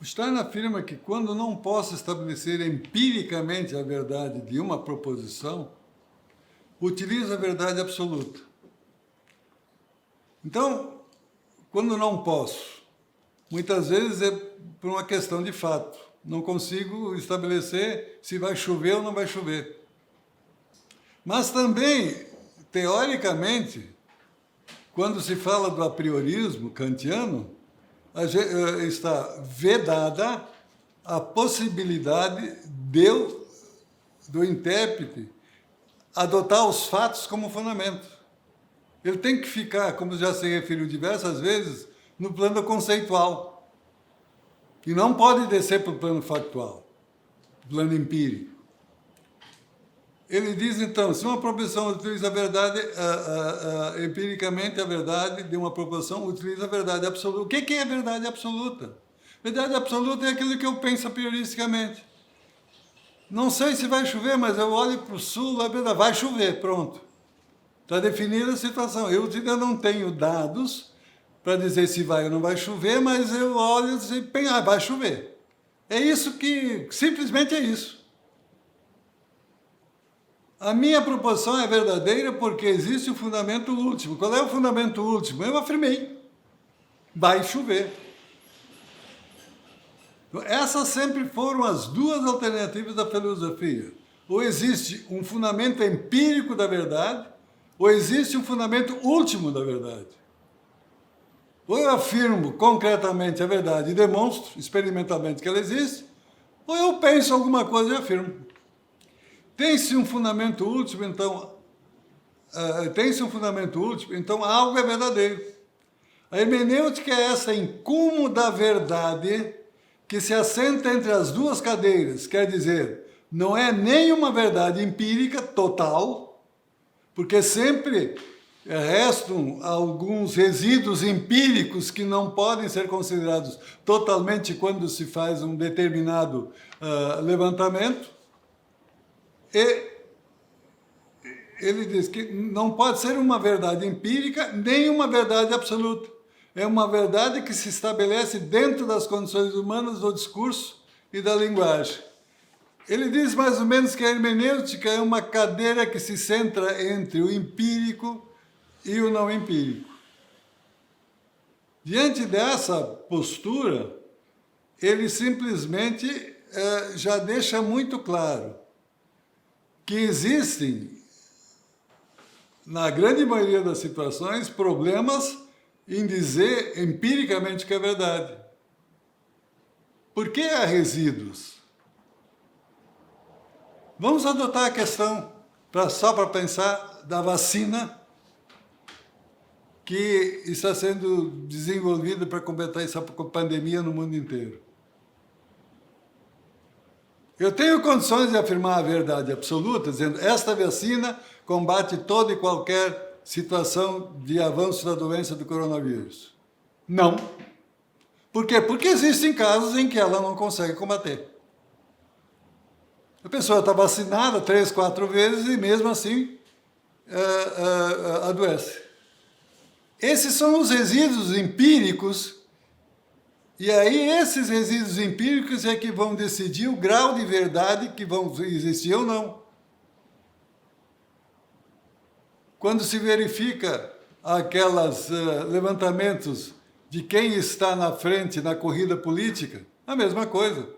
Stein afirma que quando não posso estabelecer empiricamente a verdade de uma proposição, utilizo a verdade absoluta. Então, quando não posso, muitas vezes é por uma questão de fato. Não consigo estabelecer se vai chover ou não vai chover. Mas também, teoricamente, quando se fala do apriorismo kantiano, está vedada a possibilidade do intérprete adotar os fatos como fundamento. Ele tem que ficar, como já se referiu diversas vezes, no plano conceitual. E não pode descer para o plano factual, plano empírico. Ele diz, então, se uma proposição utiliza a verdade, empiricamente a verdade de uma proposição utiliza a verdade absoluta. O que é a verdade absoluta? Verdade absoluta é aquilo que eu penso a prioristicamente. Não sei se vai chover, mas eu olho para o sul, vai chover, pronto. Está definida a situação. Eu ainda não tenho dados para dizer se vai ou não vai chover, mas eu olho e penso, vai chover. É isso que, simplesmente é isso. A minha proposição é verdadeira porque existe o fundamento último. Qual é o fundamento último? Eu afirmei. Vai chover. Essas sempre foram as duas alternativas da filosofia. Ou existe um fundamento empírico da verdade, ou existe um fundamento último da verdade. Ou eu afirmo concretamente a verdade e demonstro experimentalmente que ela existe, ou eu penso alguma coisa e afirmo. Tem-se um fundamento último, então algo é verdadeiro. A hermenêutica é essa incômoda verdade que se assenta entre as duas cadeiras, quer dizer, não é nenhuma verdade empírica total, porque sempre restam alguns resíduos empíricos que não podem ser considerados totalmente quando se faz um determinado levantamento. E ele diz que não pode ser uma verdade empírica nem uma verdade absoluta. É uma verdade que se estabelece dentro das condições humanas do discurso e da linguagem. Ele diz mais ou menos que a hermenêutica é uma cadeira que se centra entre o empírico e o não empírico. Diante dessa postura, ele simplesmente já deixa muito claro que existem, na grande maioria das situações, problemas em dizer empiricamente que é verdade. Por que há resíduos? Vamos adotar a questão, só para pensar, da vacina que está sendo desenvolvida para combater essa pandemia no mundo inteiro. Eu tenho condições de afirmar a verdade absoluta, dizendo esta vacina combate toda e qualquer situação de avanço da doença do coronavírus. Não. Por quê? Porque existem casos em que ela não consegue combater. A pessoa está vacinada 3, 4 vezes e mesmo assim adoece. Esses são os resíduos empíricos. E aí esses resíduos empíricos é que vão decidir o grau de verdade que vão existir ou não. Quando se verifica aqueles levantamentos de quem está na frente na corrida política, a mesma coisa.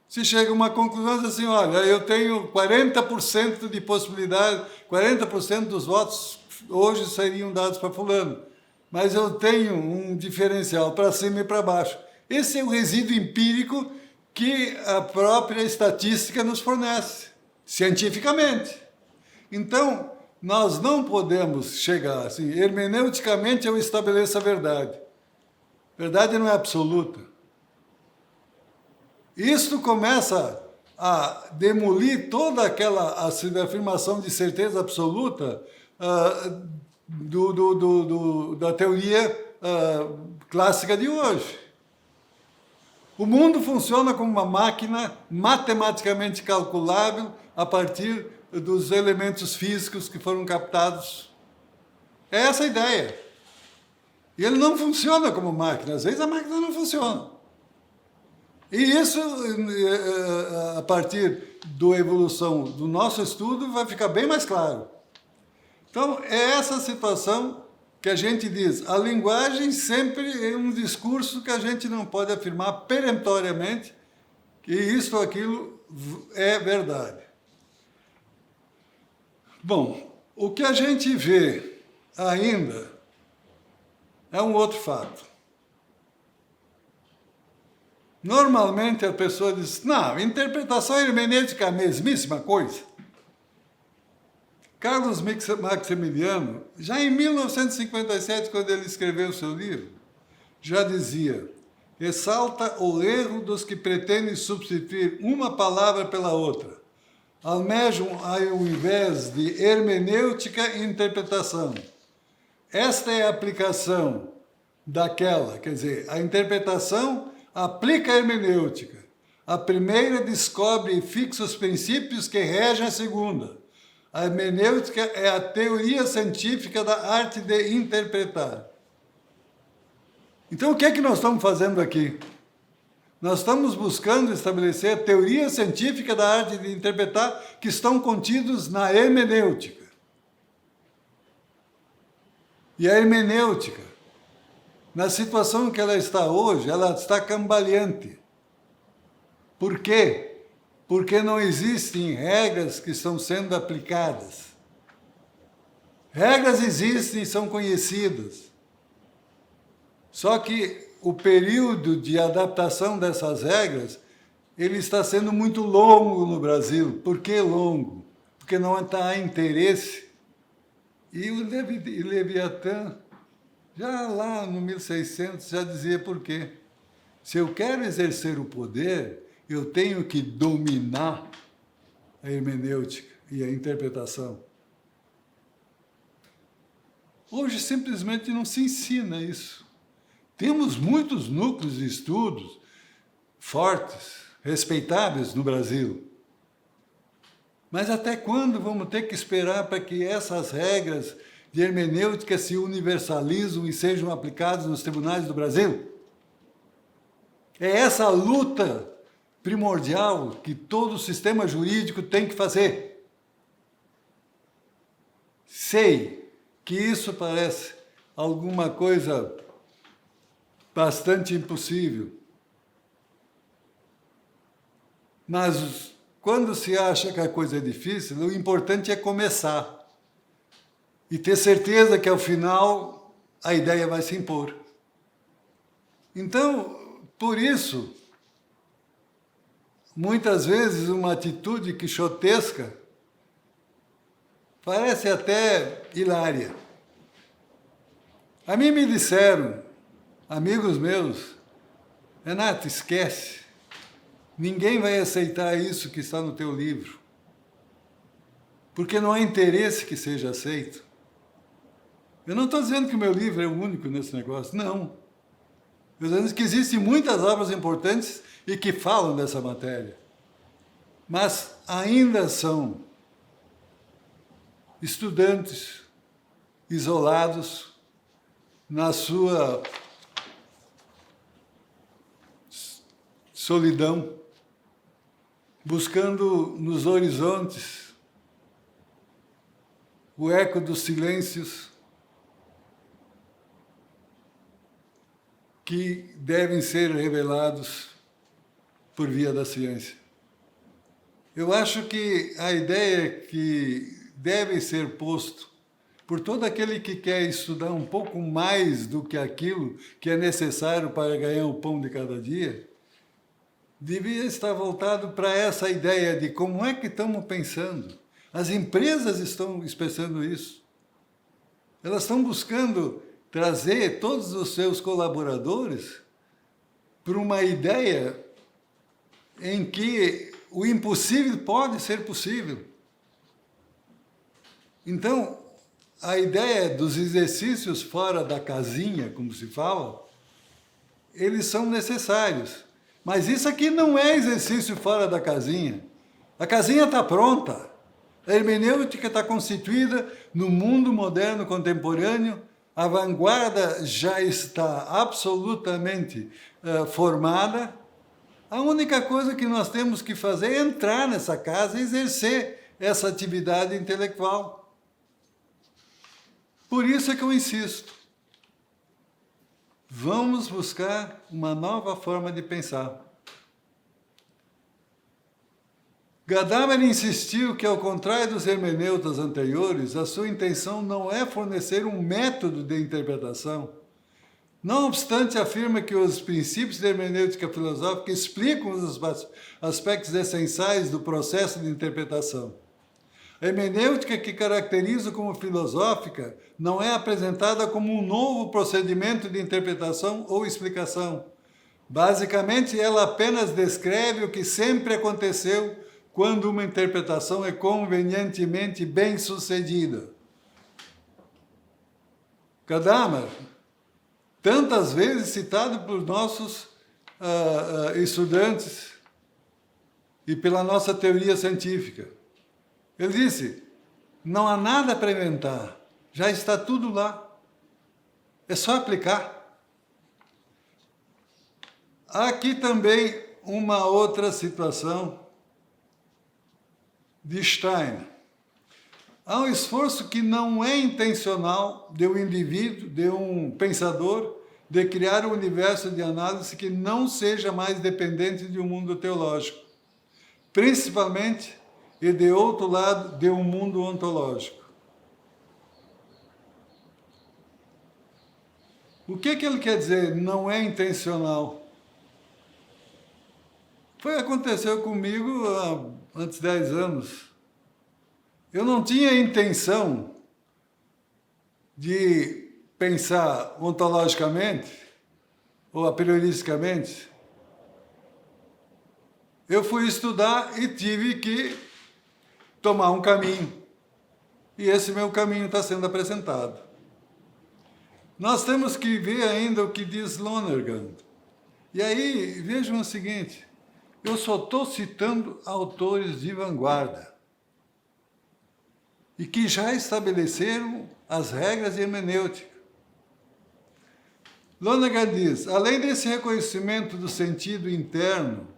Se chega a uma conclusão assim, olha, eu tenho 40% de possibilidade, 40% dos votos hoje seriam dados para fulano, mas eu tenho um diferencial para cima e para baixo. Esse é o resíduo empírico que a própria estatística nos fornece, cientificamente. Então, nós não podemos chegar assim, hermeneuticamente eu estabeleço a verdade. Verdade não é absoluta. Isto começa a demolir toda aquela afirmação de certeza absoluta da teoria clássica de hoje. O mundo funciona como uma máquina matematicamente calculável a partir dos elementos físicos que foram captados. É essa a ideia. E ele não funciona como máquina. Às vezes a máquina não funciona. E isso, a partir da evolução do nosso estudo, vai ficar bem mais claro. Então, é essa situação que a gente diz. A linguagem sempre é um discurso que a gente não pode afirmar peremptoriamente que isso ou aquilo é verdade. Bom, o que a gente vê ainda é um outro fato. Normalmente a pessoa diz, não, interpretação hermenêutica é a mesmíssima coisa. Carlos Maximiliano, já em 1957, quando ele escreveu o seu livro, já dizia, ressalta o erro dos que pretendem substituir uma palavra pela outra. Almejam, ao invés de hermenêutica e interpretação. Esta é a aplicação daquela, quer dizer, a interpretação aplica a hermenêutica. A primeira descobre e fixa os princípios que regem a segunda. A hermenêutica é a teoria científica da arte de interpretar. Então, o que é que nós estamos fazendo aqui? Nós estamos buscando estabelecer a teoria científica da arte de interpretar que estão contidos na hermenêutica. E a hermenêutica, na situação que ela está hoje, ela está cambaleante. Por quê? Porque não existem regras que estão sendo aplicadas. Regras existem e são conhecidas. Só que o período de adaptação dessas regras, ele está sendo muito longo no Brasil. Por que longo? Porque não há interesse. E o Leviatã, já lá no 1600, já dizia por quê. Se eu quero exercer o poder, eu tenho que dominar a hermenêutica e a interpretação. Hoje simplesmente não se ensina isso. Temos muitos núcleos de estudos fortes, respeitáveis no Brasil. Mas até quando vamos ter que esperar para que essas regras de hermenêutica se universalizam e sejam aplicadas nos tribunais do Brasil? É essa luta primordial que todo o sistema jurídico tem que fazer. Sei que isso parece alguma coisa bastante impossível, mas quando se acha que a coisa é difícil, o importante é começar e ter certeza que ao final a ideia vai se impor. Então, por isso, muitas vezes uma atitude quixotesca parece até hilária. A mim me disseram, amigos meus, Renato, esquece, ninguém vai aceitar isso que está no teu livro, porque não há interesse que seja aceito. Eu não estou dizendo que o meu livro é o único nesse negócio, não. Eu estou dizendo que existem muitas obras importantes e que falam dessa matéria, mas ainda são estudantes isolados na sua solidão, buscando nos horizontes o eco dos silêncios que devem ser revelados por via da ciência. Eu acho que a ideia que deve ser posto por todo aquele que quer estudar um pouco mais do que aquilo que é necessário para ganhar o pão de cada dia, devia estar voltado para essa ideia de como é que estamos pensando. As empresas estão pensando isso. Elas estão buscando trazer todos os seus colaboradores para uma ideia em que o impossível pode ser possível. Então, a ideia dos exercícios fora da casinha, como se fala, eles são necessários. Mas isso aqui não é exercício fora da casinha. A casinha está pronta. A hermenêutica está constituída no mundo moderno contemporâneo. A vanguarda já está absolutamente formada. A única coisa que nós temos que fazer é entrar nessa casa e exercer essa atividade intelectual. Por isso é que eu insisto. Vamos buscar uma nova forma de pensar. Gadamer insistiu que, ao contrário dos hermeneutas anteriores, a sua intenção não é fornecer um método de interpretação. Não obstante, afirma que os princípios de hermenêutica filosófica explicam os aspectos essenciais do processo de interpretação. A hermenêutica que caracteriza como filosófica não é apresentada como um novo procedimento de interpretação ou explicação. Basicamente, ela apenas descreve o que sempre aconteceu quando uma interpretação é convenientemente bem-sucedida. Gadamer, tantas vezes citado por nossos estudantes e pela nossa teoria científica. Ele disse, não há nada para inventar, já está tudo lá, é só aplicar. Há aqui também uma outra situação de Stein. Há um esforço que não é intencional de um indivíduo, de um pensador, de criar um universo de análise que não seja mais dependente de um mundo teológico, principalmente, e de outro lado, de um mundo ontológico. O que ele quer dizer, não é intencional? Aconteceu comigo há antes de 10 anos. Eu não tinha intenção de pensar ontologicamente ou aprioristicamente. Eu fui estudar e tive que tomar um caminho. E esse meu caminho está sendo apresentado. Nós temos que ver ainda o que diz Lonergan. E aí, vejam o seguinte, eu só estou citando autores de vanguarda e que já estabeleceram as regras de hermenêutica. Lonergan diz, além desse reconhecimento do sentido interno,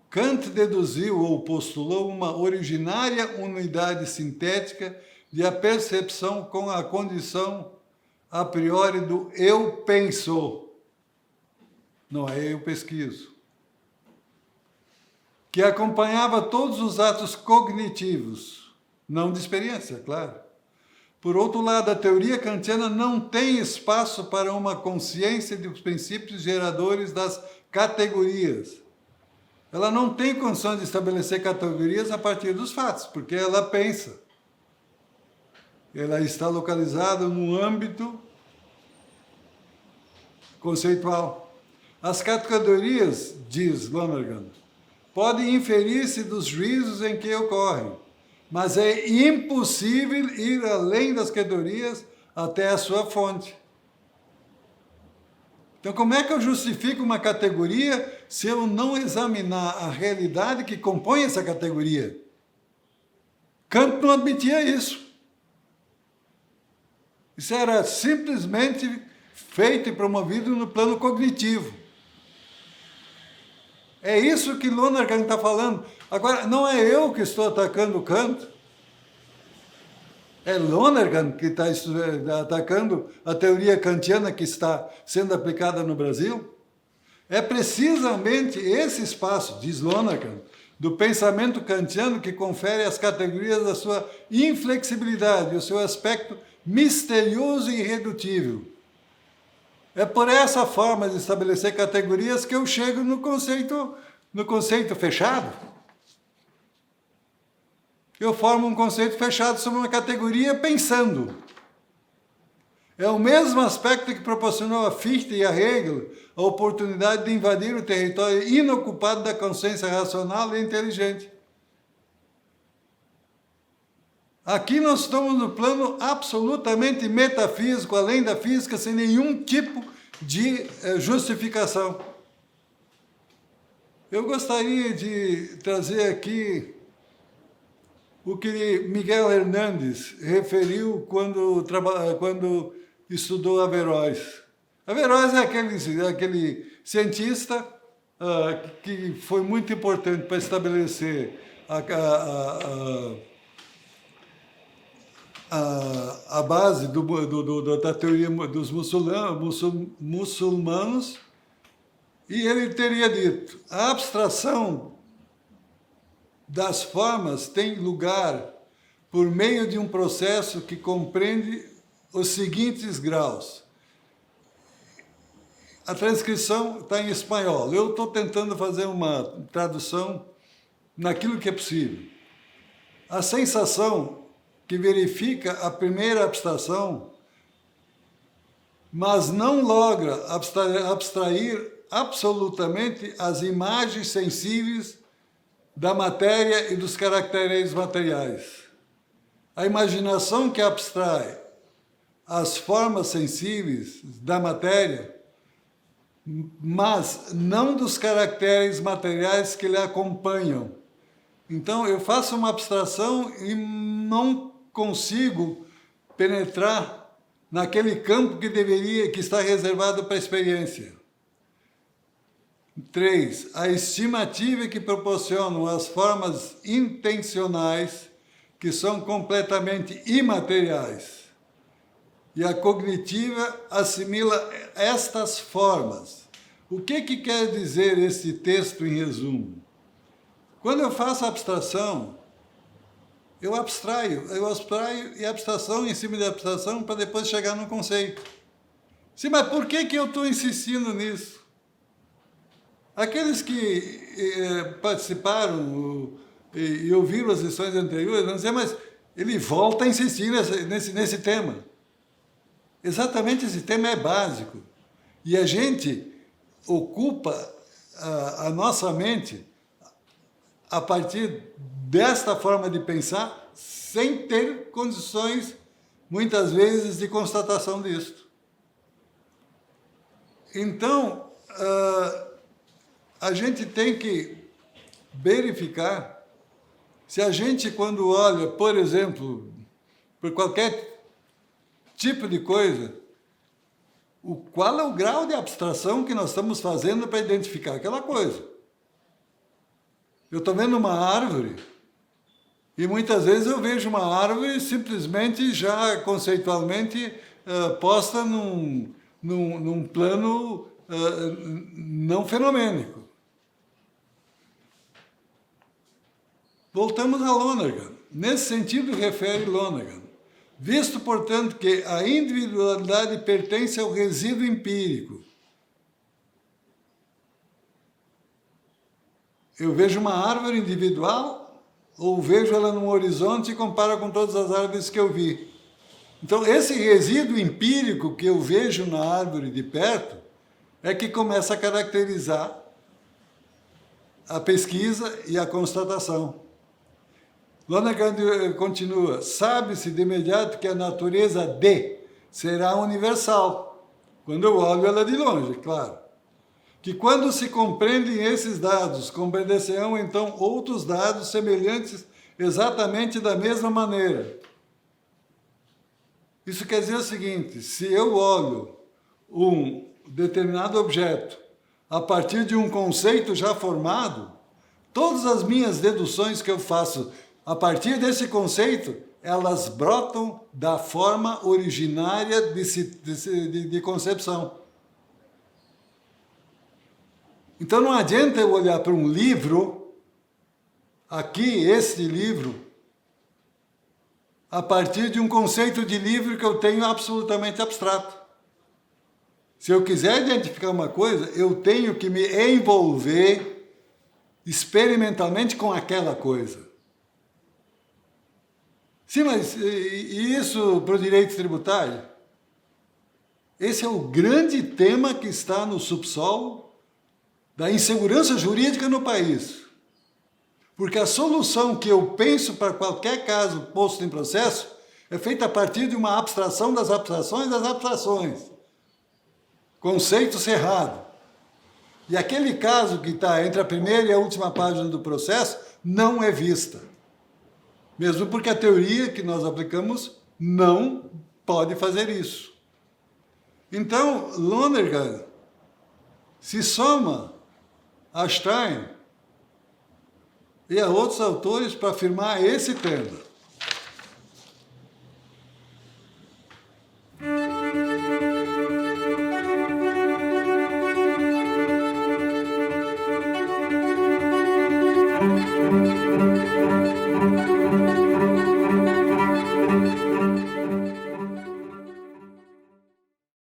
Kant deduziu ou postulou uma originária unidade sintética de a percepção com a condição a priori do eu penso, não é eu pesquiso, que acompanhava todos os atos cognitivos, não de experiência, claro. Por outro lado, a teoria kantiana não tem espaço para uma consciência dos princípios geradores das categorias. Ela não tem condições de estabelecer categorias a partir dos fatos, porque ela pensa. Ela está localizada no âmbito conceitual. As categorias, diz Lonergan, podem inferir-se dos juízos em que ocorrem, mas é impossível ir além das categorias até a sua fonte. Então, como é que eu justifico uma categoria se eu não examinar a realidade que compõe essa categoria? Kant não admitia isso. Isso era simplesmente feito e promovido no plano cognitivo. É isso que Lonergan está falando. Agora, não é eu que estou atacando Kant. É Lonergan que está atacando a teoria kantiana que está sendo aplicada no Brasil. É precisamente esse espaço, diz Lonergan, do pensamento kantiano que confere às categorias a sua inflexibilidade, o seu aspecto misterioso e irredutível. É por essa forma de estabelecer categorias que eu chego no conceito fechado. Eu formo um conceito fechado sobre uma categoria pensando. É o mesmo aspecto que proporcionou a Fichte e a Hegel a oportunidade de invadir o território inocupado da consciência racional e inteligente. Aqui nós estamos no plano absolutamente metafísico, além da física, sem nenhum tipo de justificação. Eu gostaria de trazer aqui o que Miguel Hernández referiu quando estudou Averroes. Averroes é aquele cientista que foi muito importante para estabelecer a base da teoria dos muçulmanos, e ele teria dito: a abstração das formas tem lugar por meio de um processo que compreende os seguintes graus. A transcrição está em espanhol. Eu estou tentando fazer uma tradução naquilo que é possível. A sensação que verifica a primeira abstração, mas não logra abstrair absolutamente as imagens sensíveis da matéria e dos caracteres materiais. A imaginação que abstrai as formas sensíveis da matéria, mas não dos caracteres materiais que lhe acompanham. Então, eu faço uma abstração e não consigo penetrar naquele campo que está reservado para a experiência. 3. A estimativa que proporcionam as formas intencionais, que são completamente imateriais. E a cognitiva assimila estas formas. O que quer dizer esse texto em resumo? Quando eu faço abstração, eu abstraio e abstração em cima de abstração para depois chegar no conceito. Sim, mas por que eu estou insistindo nisso? Aqueles que participaram e ouviram as lições anteriores vão dizer: mas ele volta a insistir nesse tema. Exatamente, esse tema é básico. E a gente ocupa a nossa mente a partir desta forma de pensar, sem ter condições, muitas vezes, de constatação disso. Então, a gente tem que verificar se a gente, quando olha, por exemplo, por qualquer tipo de coisa, qual é o grau de abstração que nós estamos fazendo para identificar aquela coisa. Eu estou vendo uma árvore e muitas vezes eu vejo uma árvore simplesmente já conceitualmente posta num plano não fenomênico. Voltamos a Lonergan. Nesse sentido, refere Lonergan. Visto, portanto, que a individualidade pertence ao resíduo empírico. Eu vejo uma árvore individual ou vejo ela num horizonte e comparo com todas as árvores que eu vi. Então, esse resíduo empírico que eu vejo na árvore de perto é que começa a caracterizar a pesquisa e a constatação. Lonergan continua: sabe-se de imediato que a natureza D será universal, quando eu olho ela de longe, claro. Que quando se compreendem esses dados, compreender-se-ão então outros dados semelhantes exatamente da mesma maneira. Isso quer dizer o seguinte: se eu olho um determinado objeto a partir de um conceito já formado, todas as minhas deduções que eu faço a partir desse conceito, elas brotam da forma originária de concepção. Então não adianta eu olhar para um livro, aqui, este livro, a partir de um conceito de livro que eu tenho absolutamente abstrato. Se eu quiser identificar uma coisa, eu tenho que me envolver experimentalmente com aquela coisa. Sim, mas e isso para o direito tributário? Esse é o grande tema que está no subsolo da insegurança jurídica no país. Porque a solução que eu penso para qualquer caso posto em processo é feita a partir de uma abstração das abstrações das abstrações. Conceito cerrado. E aquele caso que está entre a primeira e a última página do processo não é vista. Mesmo porque a teoria que nós aplicamos não pode fazer isso. Então, Lonergan se soma Einstein e a outros autores para afirmar esse tema.